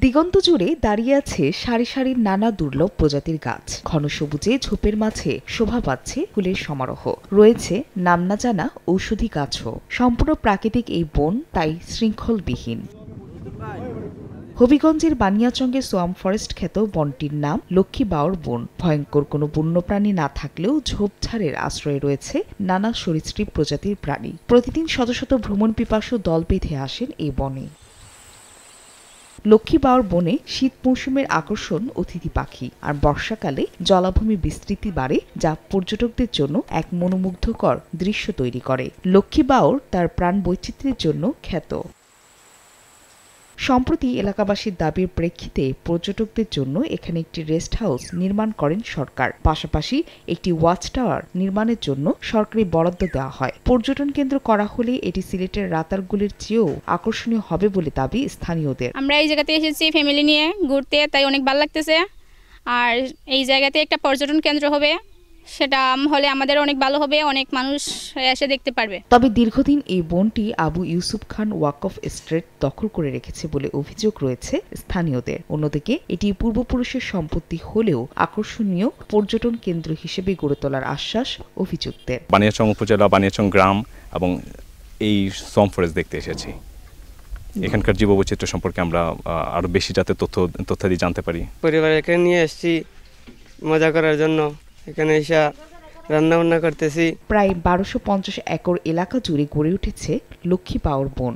দিগন্ত জুড়ে দাঁড়িয়ে আছে সারি সারি নানা দুর্লভ প্রজাতির গাছ। ঘন সবুজে ঝোপের মাঝে শোভা পাচ্ছে ফুলের সমারোহ। রয়েছে নাম না জানা ঔষধি গাছও। সম্পূর্ণ প্রাকৃতিক এই বন তাই শৃঙ্খলবিহীন। হবিগঞ্জের বানিয়াচংগে সোয়াম ফরেস্ট খ্যাত বনটির নাম লক্ষ্মী বাওর বন। ভয়ঙ্কর কোনো বন্যপ্রাণী না থাকলেও ঝোপঝাড়ের আশ্রয়ে রয়েছে নানা সরীসৃপ প্রজাতির প্রাণী। প্রতিদিন শত শত ভ্রমণ পিপাসু দল বেঁধে আসেন এই বনে। লক্ষ্মী বাওর বনে শীত মৌসুমের আকর্ষণ অতিথি পাখি, আর বর্ষাকালে জলাভূমি বিস্তৃতি বাড়ে, যা পর্যটকদের জন্য এক মনোমুগ্ধকর দৃশ্য তৈরি করে। লক্ষ্মী বাওর তার প্রাণ বৈচিত্র্যের জন্য খ্যাত। সম্প্রতি এলাকাবাসীর দাবির প্রেক্ষিতে পর্যটকদের জন্য এখানে একটি রেস্ট হাউস নির্মাণ করেন সরকার। পাশাপাশি একটি ওয়াচ টাওয়ার নির্মাণের জন্য সরকারি বরাদ্দ দেওয়া হয়। পর্যটন কেন্দ্র করা হলে এটি সিলেটের রাতারগুলের চেয়েও আকর্ষণীয় হবে বলে দাবি স্থানীয়দের। আমরা এই জায়গাতে এসেছি ফ্যামিলি নিয়ে ঘুরতে, তাই অনেক ভালো লাগতেছে। আর এই জায়গাতে একটা পর্যটন কেন্দ্র হবে, সেটা হলে আমাদের অনেক ভালো হবে, অনেক মানুষ এসে দেখতে পারবে। তবে দীর্ঘদিন এই বনটি আবু ইউসুফ খান ওয়াকফ এস্টেট দখল করে রেখেছে বলে অভিযোগ রয়েছে স্থানীয়দের। অন্যদিকে এটি পূর্বপুরুষের সম্পত্তি হলেও আকর্ষণীয় পর্যটন কেন্দ্র হিসেবে গড়ে তোলার আশ্বাস অভিযুক্তের। বানিয়াচং উপজেলা, বানিয়াচং গ্রাম এবং এই সোয়াম ফরেস্ট দেখতে এসেছি। এখানকার জীববৈচিত্র্য সম্পর্কে আমরা আরো বেশি যাতে তথ্যাদি জানতে পারি। পরিবারকে নিয়ে এসেছি মজা করার জন্য, এখানে এসে রান্না বান্না করতেছি। প্রায় 1250 একর এলাকা জুড়ে গড়ে উঠেছে লক্ষ্মী বাওর বন।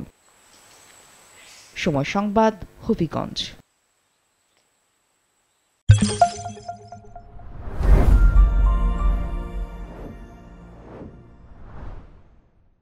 সময় সংবাদ, হবিগঞ্জ।